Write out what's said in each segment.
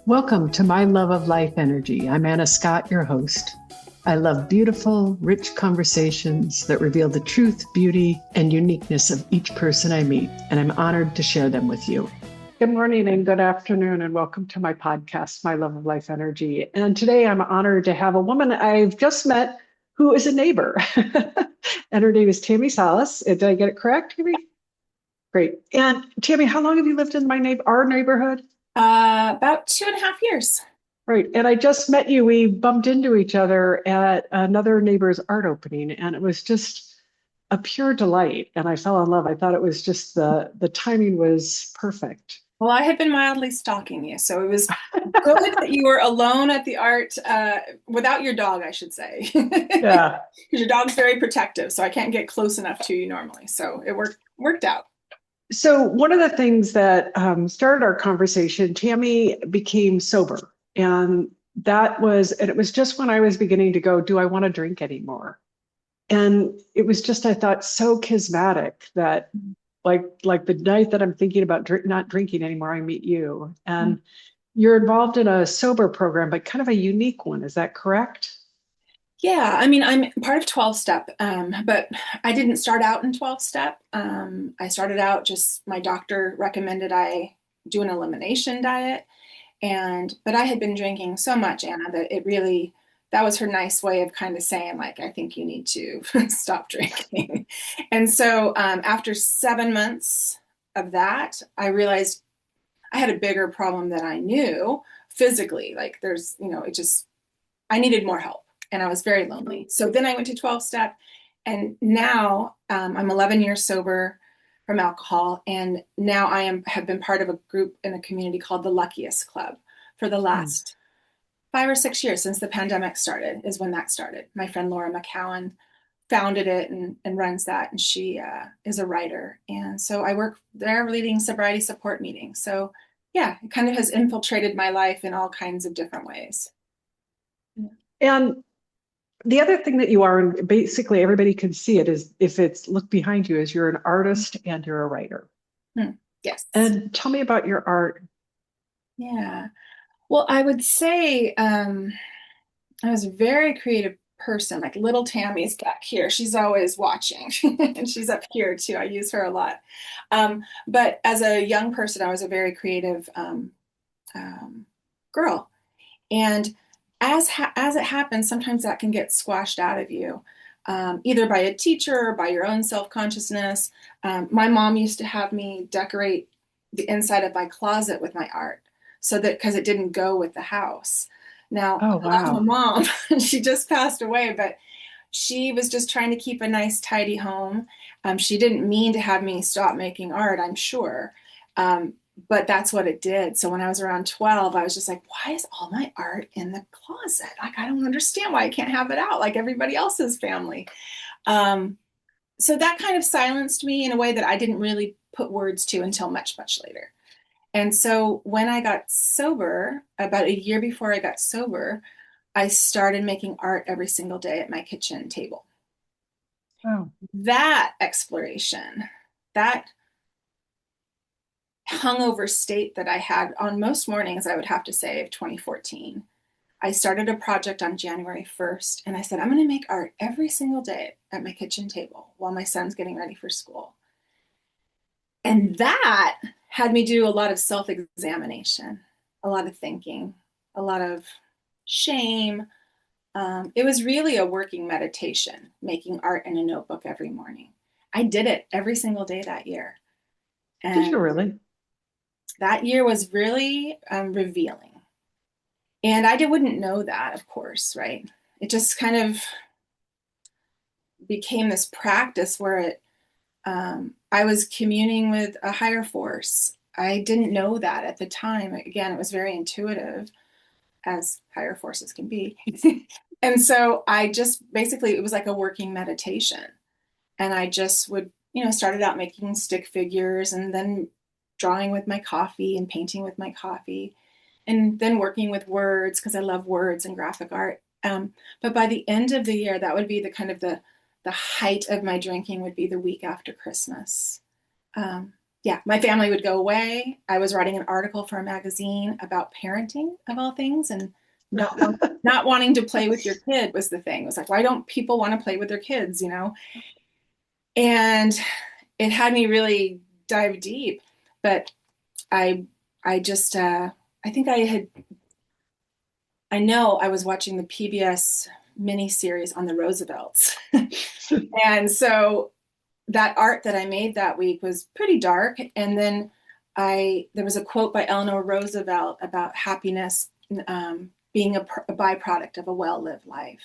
Welcome to My Love of Life Energy. I'm Anna Scott, your host. I love beautiful, rich conversations that reveal the truth, beauty, and uniqueness of each person I meet, and I'm honored to share them with you. Good morning and good afternoon, and welcome to my podcast, My Love of Life Energy. And today I'm honored to have a woman I've just met who is a neighbor. And her name is Tammi Salas. Did I get it correct, Tammi? Great. And Tammi, how long have you lived in our neighborhood? About 2.5 years. Right. And I just met you. We bumped into each other at another neighbor's art opening, and it was just a pure delight. And I fell in love. I thought it was just the timing was perfect. Well, I had been mildly stalking you, so it was good that you were alone at the art, without your dog, I should say. Because Yeah. your dog's very protective, so I can't get close enough to you normally. So it worked out. So one of the things that started our conversation, Tammi became sober. And it was just when I was beginning to go, do I want to drink anymore? And it was just, I thought, so charismatic that like the night that I'm thinking about not drinking anymore, I meet you. And you're involved in a sober program, but kind of a unique one. Is that correct? Yeah, I mean, I'm part of 12 step, but I didn't start out in 12 step. I started out just my doctor recommended I do an elimination diet. But I had been drinking so much, Anna, that that was her nice way of kind of saying, like, I think you need to stop drinking. And so after 7 months of that, I realized I had a bigger problem than I knew physically. Like I needed more help and I was very lonely. So then I went to 12 step and now I'm 11 years sober from alcohol. And now have been part of a group in a community called the Luckiest Club for the Mm. last 5 or 6 years since the pandemic started is when that started. My friend Laura McCowan founded it and runs that. And she is a writer. And so I work there leading sobriety support meetings. So yeah, it kind of has infiltrated my life in all kinds of different ways. And the other thing that you are, and basically everybody can see it, is if it's look behind you, is you're an artist and you're a writer. Hmm. Yes. And tell me about your art. Yeah. Well, I would say I was a very creative person. Like little Tammy's back here. She's always watching. And she's up here too. I use her a lot. But as a young person, I was a very creative girl. And as it happens, sometimes that can get squashed out of you, either by a teacher or by your own self-consciousness. My mom used to have me decorate the inside of my closet with my art, so that because it didn't go with the house. Now, Oh, I love my wow. mom. She just passed away, but she was just trying to keep a nice, tidy home. She didn't mean to have me stop making art, I'm sure. Um, but that's what it did. So when I was around 12, I was just like, why is all my art in the closet? Like, I don't understand why I can't have it out like everybody else's family. Um, so that kind of silenced me in a way that I didn't really put words to until much, much later. And so when I got sober, about a year before I got sober, I started making art every single day at my kitchen table. Oh, That exploration, that hungover state that I had on most mornings, I would have to say, of 2014. I started a project on January 1st, and I said, I'm going to make art every single day at my kitchen table while my son's getting ready for school. And that had me do a lot of self examination, a lot of thinking, a lot of shame. It was really a working meditation, making art in a notebook every morning. I did it every single day that year. did And you really? that year was really revealing. And wouldn't know that, of course, right? It just kind of became this practice where I was communing with a higher force. I didn't know that at the time. Again, it was very intuitive, as higher forces can be. And so I just basically, it was like a working meditation. And I just would, started out making stick figures and then drawing with my coffee and painting with my coffee and then working with words because I love words and graphic art. But by the end of the year, that would be the height of my drinking would be the week after Christmas. Yeah, my family would go away. I was writing an article for a magazine about parenting of all things, and not wanting to play with your kid was the thing. It was like, why don't people want to play with their kids, you know? And it had me really dive deep. But I I just I think I know I was watching the PBS miniseries on the Roosevelts. And so that art that I made that week was pretty dark. And then there was a quote by Eleanor Roosevelt about happiness being a byproduct of a well-lived life.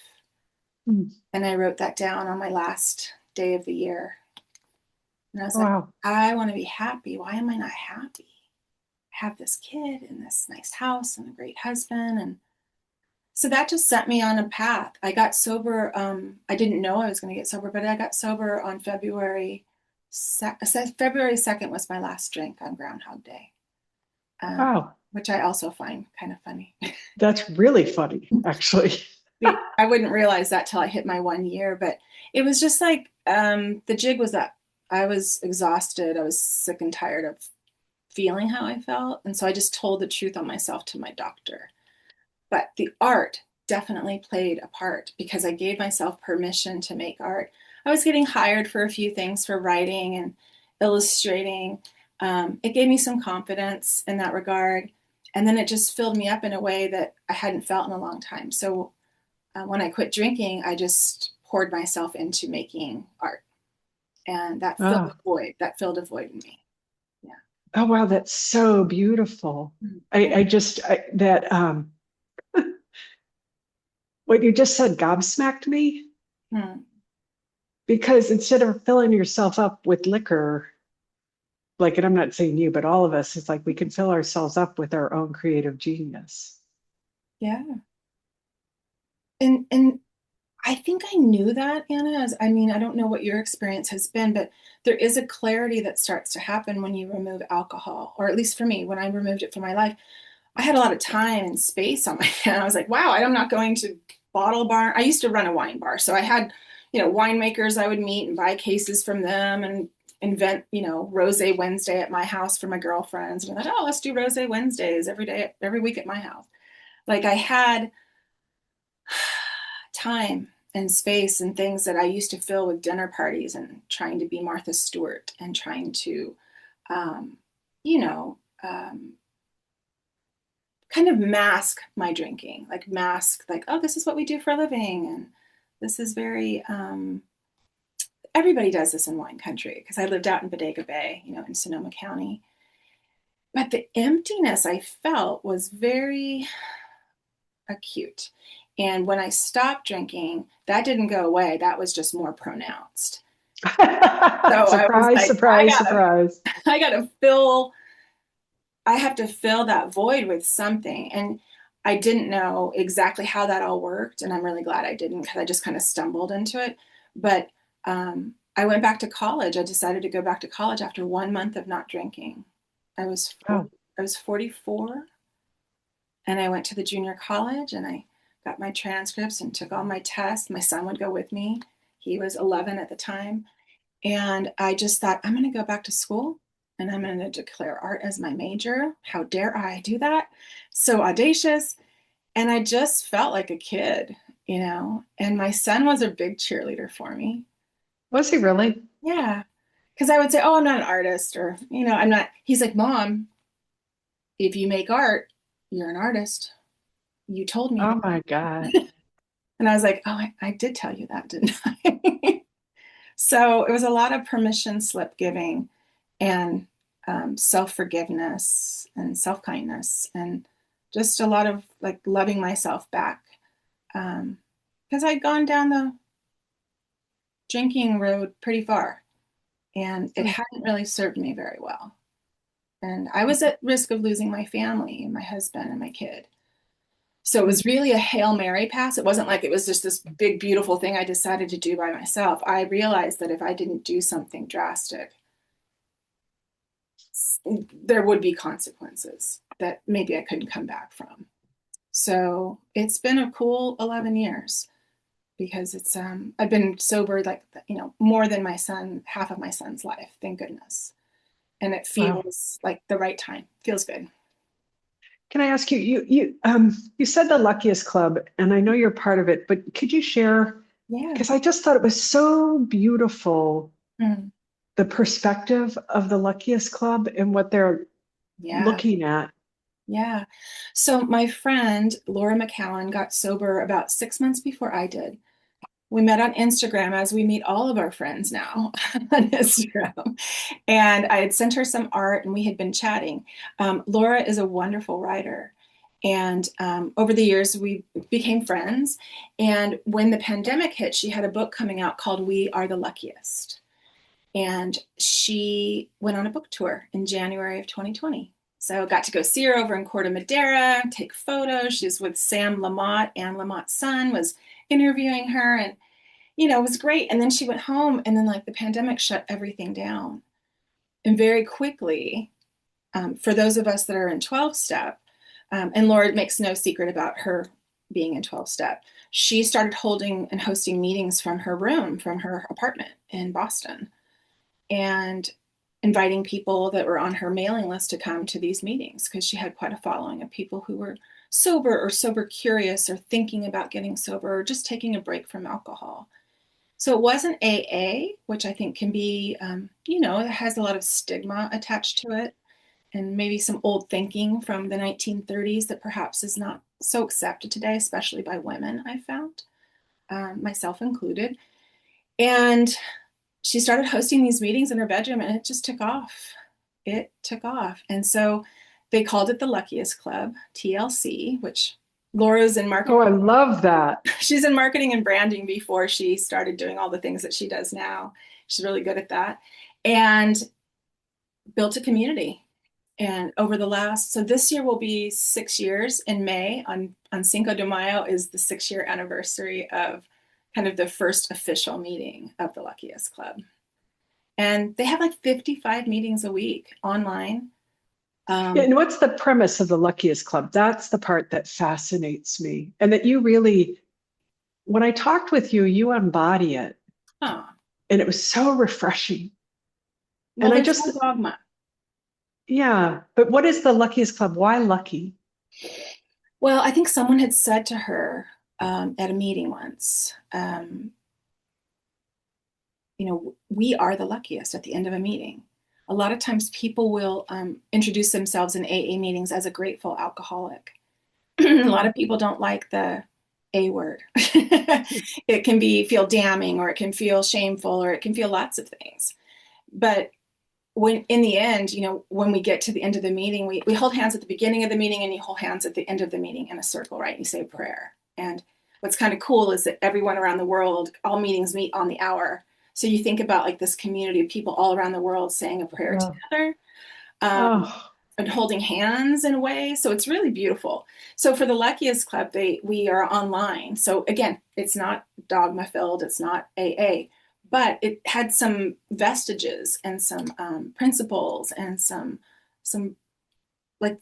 Mm. And I wrote that down on my last day of the year. And I was like, Wow. I want to be happy. Why am I not happy? I have this kid and this nice house and a great husband. And so that just set me on a path. I got sober. I didn't know I was going to get sober, but I got sober on February 2nd was my last drink on Groundhog Day, Wow. which I also find kind of funny. That's really funny, actually. I wouldn't realize that till I hit my 1 year, but it was just like the jig was up. I was exhausted. I was sick and tired of feeling how I felt. And so I just told the truth on myself to my doctor. But the art definitely played a part because I gave myself permission to make art. I was getting hired for a few things for writing and illustrating. It gave me some confidence in that regard. And then it just filled me up in a way that I hadn't felt in a long time. So when I quit drinking, I just poured myself into making art. And that filled Oh, a void. That filled a void in me. Yeah. oh wow, that's so beautiful. Yeah. That what you just said gobsmacked me Hmm. because instead of filling yourself up with liquor, like, and I'm not saying you, but all of us, it's like we can fill ourselves up with our own creative genius. Yeah. And I think I knew that, Anna. I mean, I don't know what your experience has been, but there is a clarity that starts to happen when you remove alcohol, or at least for me, when I removed it from my life, I had a lot of time and space on my hand. I was like, wow, I'm not going to bottle bar. I used to run a wine bar, so I had, winemakers I would meet and buy cases from them and invent, Rose Wednesday at my house for my girlfriends. And I thought, oh, let's do Rose Wednesdays every day, every week at my house. Like I had time and space and things that I used to fill with dinner parties and trying to be Martha Stewart and trying to, um, you know, um, kind of mask my drinking, like mask, like, oh, this is what we do for a living. And this is very, everybody does this in wine country because I lived out in Bodega Bay, in Sonoma County. But the emptiness I felt was very acute. And when I stopped drinking, that didn't go away. That was just more pronounced. So I was Surprise, like, surprise, surprise. I gotta fill, I have to fill that void with something. And I didn't know exactly how that all worked. And I'm really glad I didn't because I just kind of stumbled into it. But I went back to college. I decided to go back to college after 1 month of not drinking. I was Oh, 40, I was 44 and I went to the junior college and I got my transcripts and took all my tests. My son would go with me. He was 11 at the time. And I just thought, I'm going to go back to school and I'm going to declare art as my major. How dare I do that? So audacious. And I just felt like a kid, and my son was a big cheerleader for me. was he really? Yeah. Because I would say, oh, I'm not an artist or, I'm not. He's like, Mom, if you make art, you're an artist. You told me Oh that. my God. And I was like, oh, I did tell you that, didn't I? So it was a lot of permission slip giving and self forgiveness and self kindness and just a lot of like loving myself back because I'd gone down the drinking road pretty far and it hadn't really served me very well. And I was at risk of losing my family, my husband, and my kid. So it was really a Hail Mary pass. It wasn't like it was just this big, beautiful thing I decided to do by myself. I realized that if I didn't do something drastic, there would be consequences that maybe I couldn't come back from. So it's been a cool 11 years because I've been sober like more than my son, half of my son's life, thank goodness. and it Wow. feels like the right time. Feels good. Can I ask you, you said the Luckiest Club, and I know you're part of it, but could you share, Yeah. because I just thought it was so beautiful, Mm. the perspective of the Luckiest Club and what they're Yeah. looking at. Yeah. So my friend Laura McCowan got sober about 6 months before I did. We met on Instagram, as we meet all of our friends now on Instagram. And I had sent her some art and we had been chatting. Laura is a wonderful writer. And over the years, we became friends. And when the pandemic hit, she had a book coming out called We Are the Luckiest. And she went on a book tour in January of 2020. So got to go see her over in Corte Madera, take photos. She's with Sam Lamott, and Lamott's son was interviewing her, and it was great. And then she went home, and then like the pandemic shut everything down. And very quickly, for those of us that are in 12 step, and Laura makes no secret about her being in 12 step, she started holding and hosting meetings from her room, from her apartment in Boston, and inviting people that were on her mailing list to come to these meetings because she had quite a following of people who were sober or sober curious or thinking about getting sober or just taking a break from alcohol. So it wasn't AA, which I think can be, it has a lot of stigma attached to it and maybe some old thinking from the 1930s that perhaps is not so accepted today, especially by women, I found, myself included. And she started hosting these meetings in her bedroom and it just took off. It took off. And so they called it the Luckiest Club, TLC, which Laura's in Oh, marketing. I love that. She's in marketing and branding before she started doing all the things that she does now. She's really good at that. And built a community. And over the last, so this year will be 6 years in May. On Cinco de Mayo is the 6 year anniversary of kind of the first official meeting of the Luckiest Club. And they have like 55 meetings a week online. Yeah, Um, and what's the premise of the Luckiest Club? That's the part that fascinates me. And that you really, when I talked with you, you embody it. oh, And it was so refreshing. well, And I there's just, no dogma. yeah, but what is the Luckiest Club? Why lucky? Well, I think someone had said to her at a meeting once, we are the luckiest at the end of a meeting. A lot of times people will introduce themselves in AA meetings as a grateful alcoholic. A lot of people don't like the A word. It can feel damning, or it can feel shameful, or it can feel lots of things. But when in the end, when we get to the end of the meeting, we hold hands at the beginning of the meeting and you hold hands at the end of the meeting in a circle, right? You say a prayer. And what's kind of cool is that everyone around the world, all meetings meet on the hour. So you think about like this community of people all around the world saying a prayer Yeah. together, um, Oh, and holding hands in a way. So it's really beautiful. So for the Luckiest Club, we are online. So again, it's not dogma filled, it's not AA, but it had some vestiges and some principles and some like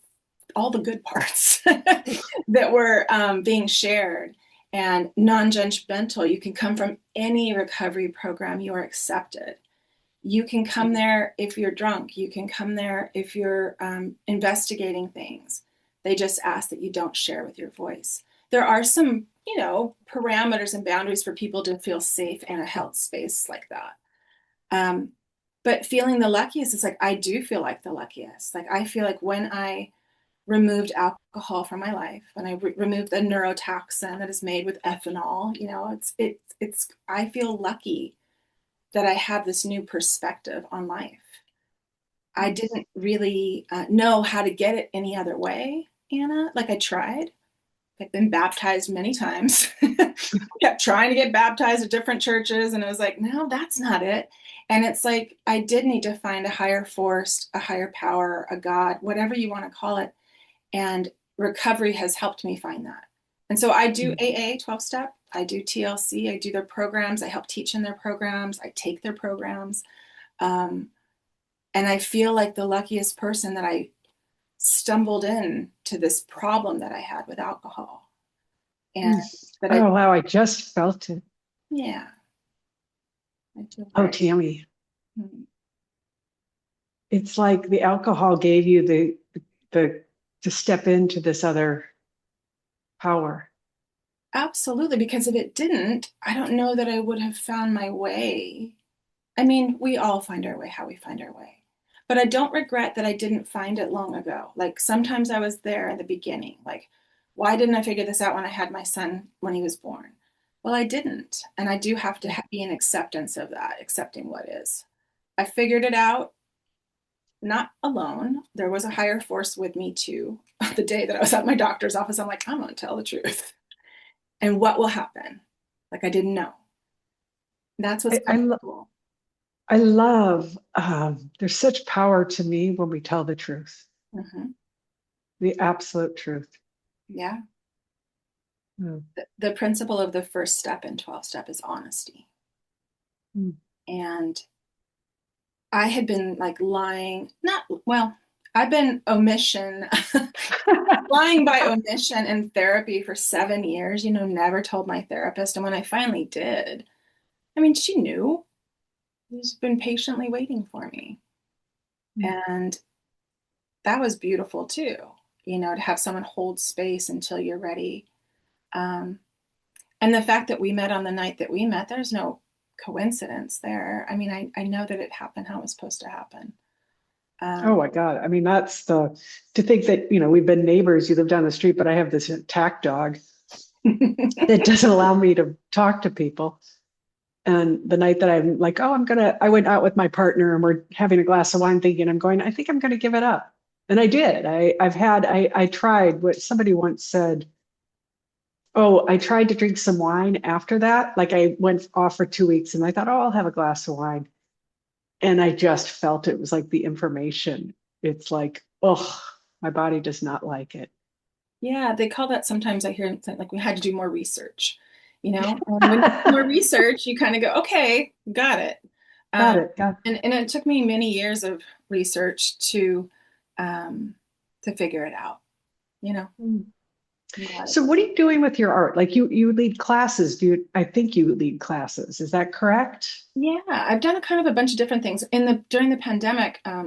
all the good parts that were being shared, and non-judgmental. You can come from any recovery program, you are accepted. You can come there if you're drunk. You can come there if you're investigating things. They just ask that you don't share with your voice. There are some, parameters and boundaries for people to feel safe in a health space like that. Um, but feeling the luckiest is like, I do feel like the luckiest. Like, I feel like when I removed alcohol from my life, when I removed the neurotoxin that is made with ethanol, I feel lucky that I have this new perspective on life. I didn't really know how to get it any other way, Anna. Like I tried. I've been baptized many times. Kept trying to get baptized at different churches, and I was like, no, that's not it. And it's like I did need to find a higher force, a higher power, a God, whatever you want to call it. And recovery has helped me find that. And so I do AA 12 step, I do TLC, I do their programs, I help teach in their programs, I take their programs. Um, and I feel like the luckiest person that I stumbled in to this problem that I had with alcohol. And that I, oh, wow. I just felt it. yeah, I feel Oh, very, Tammy, hmm. it's like the alcohol gave you the to step into this other power. Absolutely, because if it didn't, I don't know that I would have found my way. I mean, we all find our way how we find our way. But I don't regret that I didn't find it long ago. Like sometimes I was there at the beginning. Like, why didn't I figure this out when I had my son when he was born? Well, I didn't. And I do have to be in acceptance of that, accepting what is. I figured it out, not alone. There was a higher force with me too. The day that I was at my doctor's office, I'm like, I'm going to tell the truth. And what will happen? Like, I didn't know. That's what's I, I, kind of lo- cool. I love, there's such power to me when we tell the truth, Hmm. the absolute truth. Yeah. Mm. The principle of the first step in 12 step is honesty. Mm. And I had been like lying, not, well, I've been omission, lying by omission in therapy for 7 years, never told my therapist. And when I finally did, I mean, she knew. She's been patiently waiting for me. Mm. And that was beautiful too, to have someone hold space until you're ready. Um, and the fact that we met on the night that we met, there's no coincidence there. I mean, I know that it happened how it was supposed to happen. Oh Um, my God. I mean, to think that, we've been neighbors, you live down the street, but I have this attack dog that doesn't allow me to talk to people. And the night that I'm like, oh, I went out with my partner and we're having a glass of wine thinking I think I'm going to give it up. And I did. I tried what somebody once said. Oh, I tried to drink some wine after that. Like I went off for 2 weeks and I thought, oh, I'll have a glass of wine. And I just felt it was like the information. It's like, oh, my body does not like it. yeah, they call that sometimes I hear it like we had to do more research, And when you do more research, you kind of go, okay, got it. Got Um, it. Got and it took me many years of research um, to figure it out, you know. it. I'm glad it So what are you doing with your art? Like you lead classes. I think you lead classes. Is that correct? Yeah, I've done a kind of a bunch of different things. During the pandemic, uh,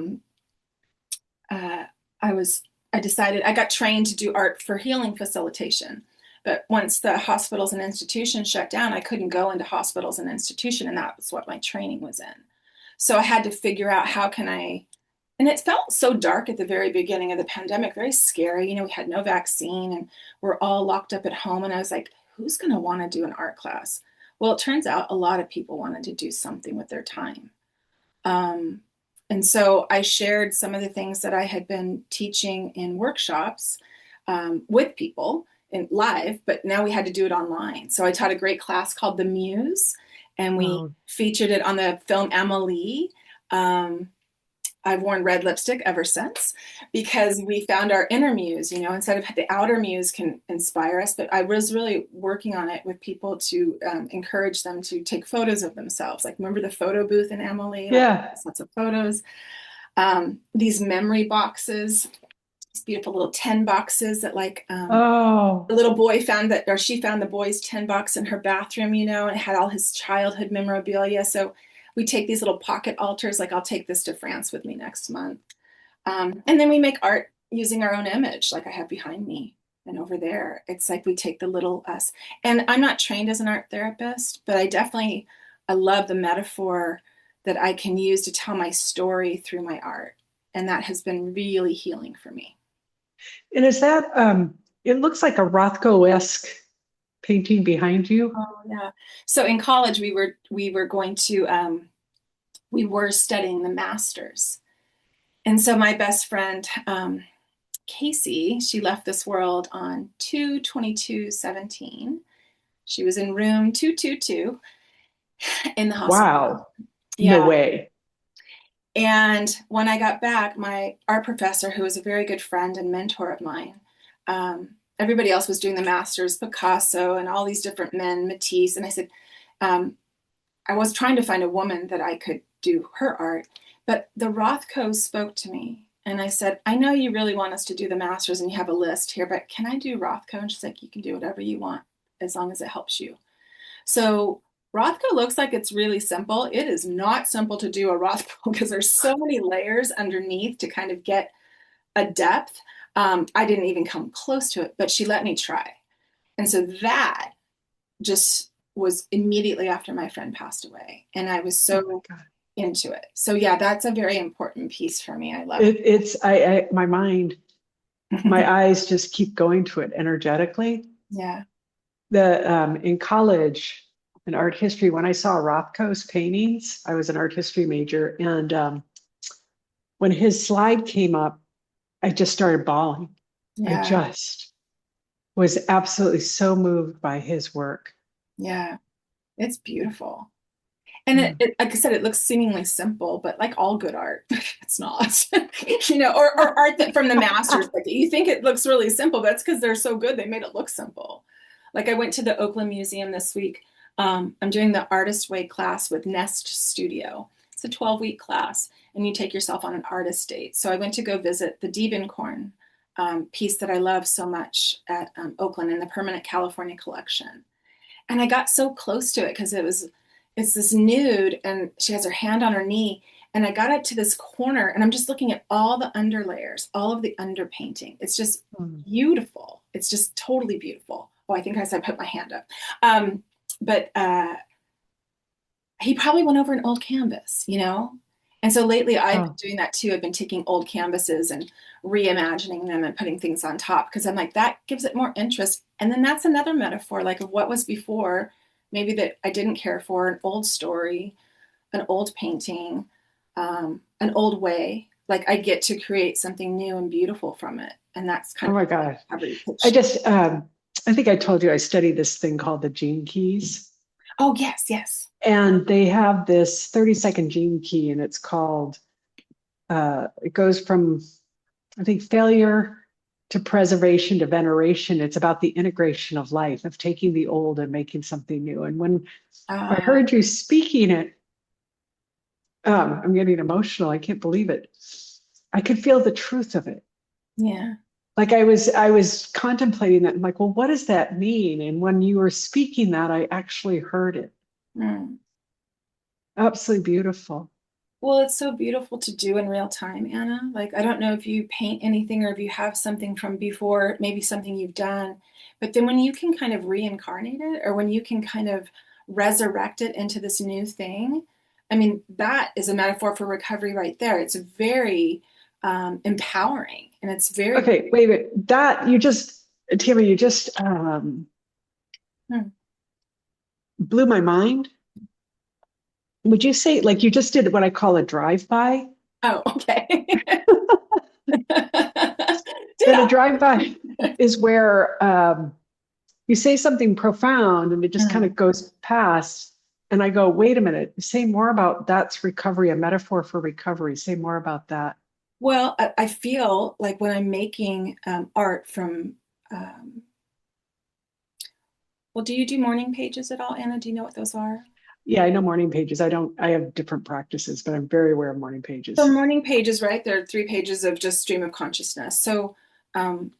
I was I decided I got trained to do art for healing facilitation. But once the hospitals and institutions shut down, I couldn't go into hospitals and institution, and that's what my training was in. So I had to figure out how can I, and it felt so dark at the very beginning of the pandemic, very scary. We had no vaccine and we're all locked up at home. And I was like, who's going to want to do an art class? Well, it turns out a lot of people wanted to do something with their time. Um, and so I shared some of the things that I had been teaching in workshops with people in live, but now we had to do it online. So I taught a great class called The Muse, and we Oh, featured it on the film Emily. Um, I've worn red lipstick ever since because we found our inner muse, instead of the outer muse can inspire us. But I was really working on it with people to encourage them to take photos of themselves. Like, remember the photo booth in Emily? Like, yeah. lots of photos. These memory boxes, these beautiful little 10 boxes that, like, Oh, the little boy found that, or she found the boy's 10 box in her bathroom, and it had all his childhood memorabilia. So we take these little pocket altars, like I'll take this to France with me next month. And then we make art using our own image, like I have behind me and over there. It's like we take the little us. And I'm not trained as an art therapist, but I love the metaphor that I can use to tell my story through my art. And that has been really healing for me. and is that it looks like a Rothko-esque painting behind you. Oh yeah. So in college, we were studying the masters, and so my best friend Casey, she left this world on 2/22/17. She was in room 222 in the hospital. Wow. No Yeah. way. And when I got back, my art professor, who was a very good friend and mentor of mine, everybody else was doing the masters, Picasso and all these different men, Matisse. And I said, um, I was trying to find a woman that I could do her art, but the Rothkos spoke to me. And I said, I know you really want us to do the masters and you have a list here, but can I do Rothko? And she's like, you can do whatever you want as long as it helps you. So Rothko looks like it's really simple. It is not simple to do a Rothko because there's so many layers underneath to kind of get a depth. I didn't even come close to it, but she let me try. And so that just was immediately after my friend passed away. And I was Oh my so God. into it. So yeah, that's a very important piece for me. I love My mind, it. my eyes just keep going to it energetically. Yeah. In college, in art history, when I saw Rothko's paintings, I was an art history major, and when his slide came up, I just started bawling. I Yeah. just was absolutely so moved by his work. Yeah. It's beautiful. And Yeah. like I said, it looks seemingly simple, but like all good art, it's not, or art that from the masters. Like you think it looks really simple, but that's because they're so good. They made it look simple. Like I went to the Oakland Museum this week. I'm doing the Artist Way class with Nest Studio. It's a 12-week class, and you take yourself on an artist date. So I went to go visit the Diebenkorn piece that I love so much at Oakland in the Permanent California Collection. And I got so close to it because it's this nude and she has her hand on her knee. And I got up to this corner and I'm just looking at all the underlayers, all of the underpainting. It's just Mm. beautiful. It's just totally beautiful. Oh, I think I said put my hand up. But he probably went over an old canvas. And so lately I've been Oh, doing that too. I've been taking old canvases and reimagining them and putting things on top because I'm like, that gives it more interest. And then that's another metaphor, like of what was before, maybe that I didn't care for, an old story, an old painting, an old way. Like I get to create something new and beautiful from it. And that's oh kind of my God. how you I pitch. just, I think I told you I studied this thing called the gene keys. Oh, yes, yes. And they have this 30-second gene key, and it's called, it goes from, I think, failure to preservation to veneration. It's about the integration of life, of taking the old and making something new. And when I Uh, heard you speaking it, I'm getting emotional. I can't believe it. I could feel the truth of it. yeah. Like I was contemplating that. I'm like, well, what does that mean? And when you were speaking that, I actually heard it. Mm. Absolutely beautiful. Well, it's so beautiful to do in real time, Anna. Like, I don't know if you paint anything or if you have something from before, maybe something you've done, but then when you can kind of reincarnate it or when you can kind of resurrect it into this new thing, I mean, that is a metaphor for recovery right there. It's very empowering and it's very, Okay, wait. That you just, Tammy, you just hmm. blew my mind. Would you say like you just did what I call a drive-by? Oh, okay. Did And a I? drive-by is where you say something profound and it just kind Hmm. of goes past. And I go, wait a minute, say more about that's recovery, a metaphor for recovery. Say more about that. Well, I feel like when I'm making art from um, well, do you do morning pages at all, Anna? Do you know what those are? Yeah, I know morning pages. I have different practices, but I'm very aware of morning So pages. morning pages, right? There are 3 pages of just stream of consciousness. So um,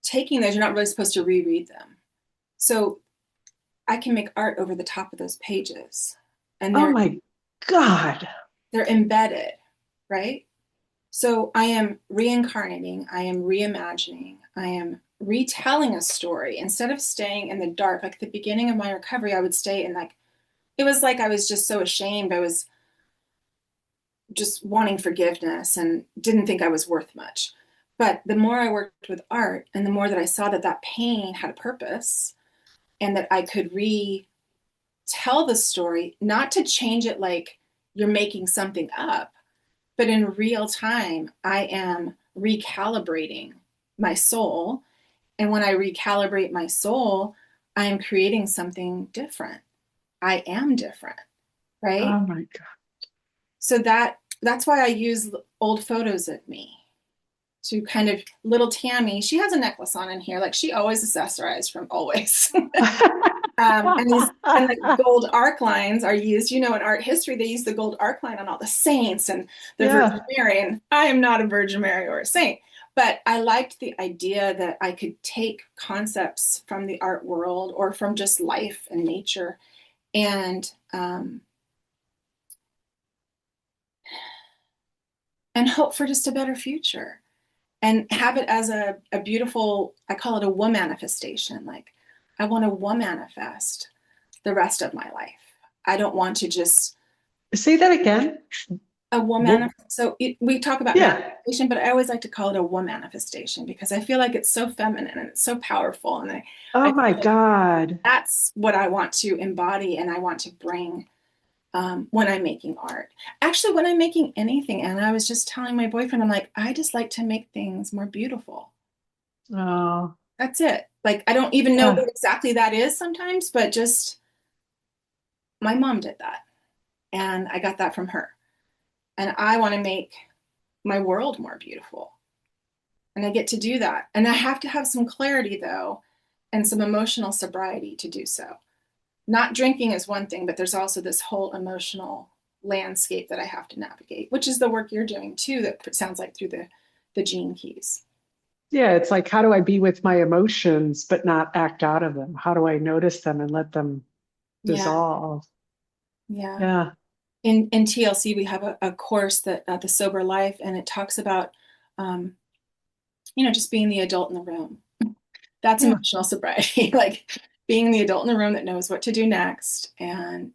taking those, you're not really supposed to reread them. So I can make art over the top of those pages, and Oh they're my God. they're embedded, right? So I am reincarnating, I am reimagining, I am retelling a story instead of staying in the dark. Like at the beginning of my recovery, I would stay in like it was like I was just so ashamed. I was just wanting forgiveness and didn't think I was worth much. But the more I worked with art and the more that I saw that that pain had a purpose and that I could retell the story, not to change it like you're making something up, but in real time, I am recalibrating my soul. And when I recalibrate my soul, I am creating something different. I am different, right? Oh my God. So that's why I use old photos of me to kind of little Tammy. She has a necklace on in here, like she always accessorized from always. And the gold arc lines are used. In art history, they use the gold arc line on all the saints and the Virgin Yeah. Mary. And I am not a Virgin Mary or a saint, but I liked the idea that I could take concepts from the art world or from just life and nature and hope for just a better future, and have it as a beautiful, I call it a womanifestation. Like, I want to womanifest the rest of my life. I don't want to just Say that again. a woman. Wo- So we talk about Yeah. manifestation, but I always like to call it a womanifestation because I feel like it's so feminine and it's so powerful. And I Oh feel my like God. that's what I want to embody and I want to bring when I'm making art. Actually, when I'm making anything, and I was just telling my boyfriend, I'm like, I just like to make things more beautiful. Oh, That's it. Like, I don't even know yeah. what exactly that is sometimes, but just my mom did that. And I got that from her. And I want to make my world more beautiful. And I get to do that. And I have to have some clarity, though, and some emotional sobriety to do so. Not drinking is one thing, but there's also this whole emotional landscape that I have to navigate, which is the work you're doing too, that sounds like through the gene keys. Yeah. It's like, how do I be with my emotions, but not act out of them? How do I notice them and let them Yeah, dissolve? yeah. Yeah. In TLC, we have a course that the Sober Life, and it talks about, um, just being the adult in the room. That's Yeah. emotional sobriety, like being the adult in the room that knows what to do next, and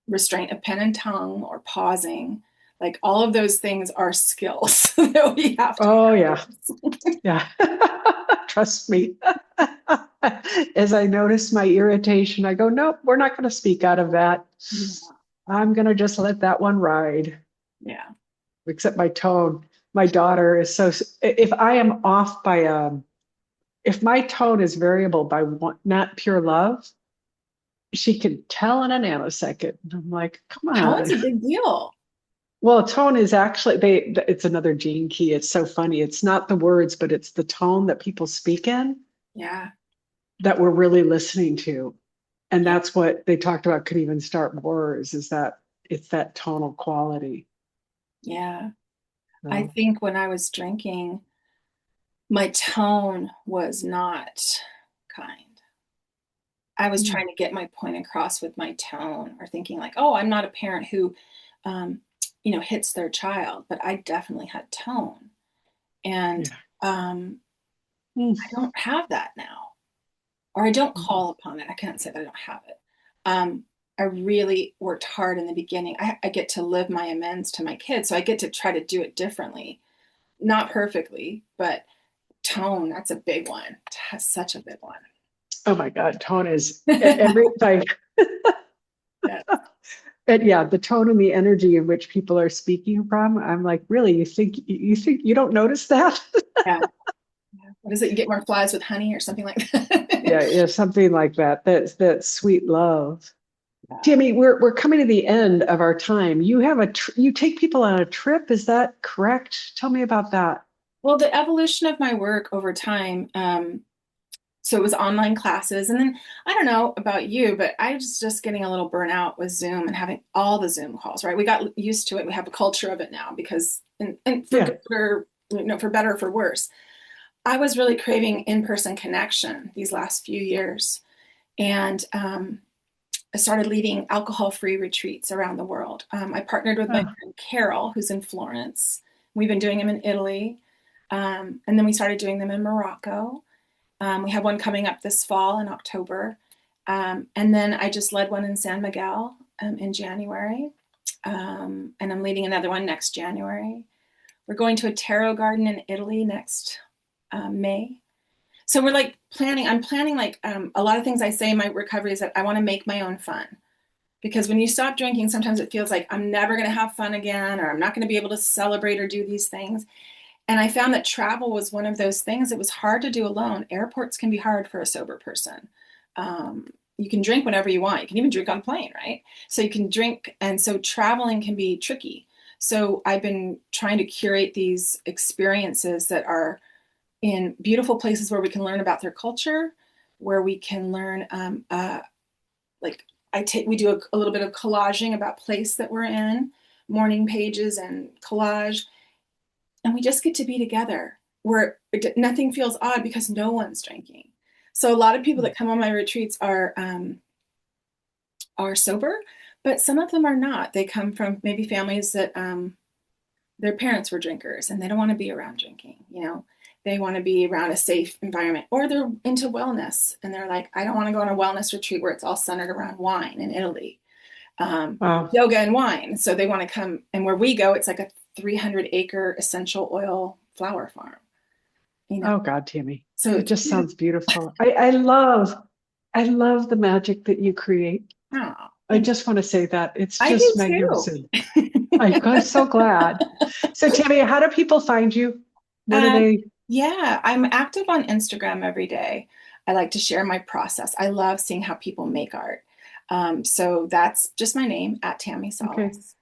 restraint of pen and tongue or pausing. Like, all of those things are skills that we have to Oh, yeah. practice. Yeah. Trust me. As I notice my irritation, I go, nope, we're not going to speak out of that. Yeah. I'm going to just let that one ride, Yeah. except my tone. My daughter is so, if I am off by, if my tone is variable by one, not pure love, she can tell in a nanosecond. And I'm like, come Tone's on. a big deal. Well, tone is actually it's another gene key. It's so funny. It's not the words, but it's the tone that people speak in Yeah. that we're really listening to. And Yeah. that's what they talked about could even start wars, is that it's that tonal quality. Yeah. I So, think when I was drinking, my tone was not kind. I was hmm, trying to get my point across with my tone, or thinking like, oh, I'm not a parent who, um, hits their child, but I definitely had tone. And yeah. Hmm. I don't have that now, or I don't call upon it. I can't say that I don't have it. Um, I really worked hard in the beginning. I get to live my amends to my kids, so I get to try to do it differently. Not perfectly, but tone, that's a big one. That's such a big one. Oh my God, tone is everything. Yeah. And yeah, the tone and the energy in which people are speaking from. I'm like, really, you think you don't notice that? Yeah. What is it? You get more flies with honey or something like Yeah, that. yeah, something like that. That's sweet love. Yeah. Tammy, we're coming to the end of our time. You have you take people on a trip, is that correct? Tell me about that. Well, the evolution of my work over time, so it was online classes. And then I don't know about you, but I was just getting a little burnout with Zoom and having all the Zoom calls, right? We got used to it. We have a culture of it now because, and for Yeah. good or, for better or for worse, I was really craving in-person connection these last few years. And I started leading alcohol-free retreats around the world. I partnered with my Oh, friend Carol, who's in Florence. We've been doing them in Italy. And then we started doing them in Morocco. We have one coming up this fall in October. And then I just led one in San Miguel in January. And I'm leading another one next January. We're going to a tarot garden in Italy next May. So we're like planning, I'm planning like a lot of things I say in my recovery is that I want to make my own fun. Because when you stop drinking, sometimes it feels like I'm never going to have fun again, or I'm not going to be able to celebrate or do these things. And I found that travel was one of those things that was hard to do alone. Airports can be hard for a sober person. You can drink whenever you want. You can even drink on a plane, right? So you can drink. And so traveling can be tricky. So I've been trying to curate these experiences that are in beautiful places where we can learn about their culture, where we can learn, like we do a little bit of collaging about place that we're in, morning pages and collage, and we just get to be together where nothing feels odd because no one's drinking. So a lot of people that come on my retreats are are sober, but some of them are not. They come from maybe families that their parents were drinkers and they don't want to be around drinking, you know. They want to be around a safe environment, or they're into wellness and they're like, I don't want to go on a wellness retreat where it's all centered around wine in Italy, Wow. yoga and wine. So they want to come, and where we go, it's like a 300-acre essential oil flower farm, you know. Oh God, Tammy. So It it's just beautiful. sounds beautiful. I love the magic that you create. Oh, I just want to say that it's I do just too. magnificent. I'm so glad. So Tammy, how do people find you? What are Um, they? yeah, I'm active on Instagram every day. I like to share my process. I love seeing how people make art. So that's just my name, at Tammi Okay. Salas.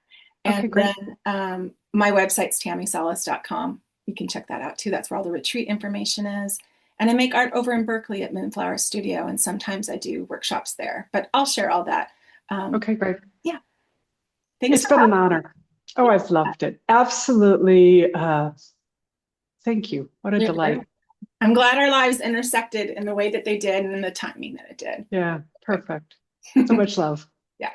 And Okay, great. then my website's tammisalas.com. You can check that out too. That's where all the retreat information is. And I make art over in Berkeley at Moonflower Studio, and sometimes I do workshops there. But I'll share all that. Okay, great. Yeah, thanks It's for been an having honor. Oh, me. I've loved it. Absolutely. Thank you. What a You're very delight. welcome. I'm glad our lives intersected in the way that they did and in the timing that it did. Yeah, perfect. So much love. Yeah.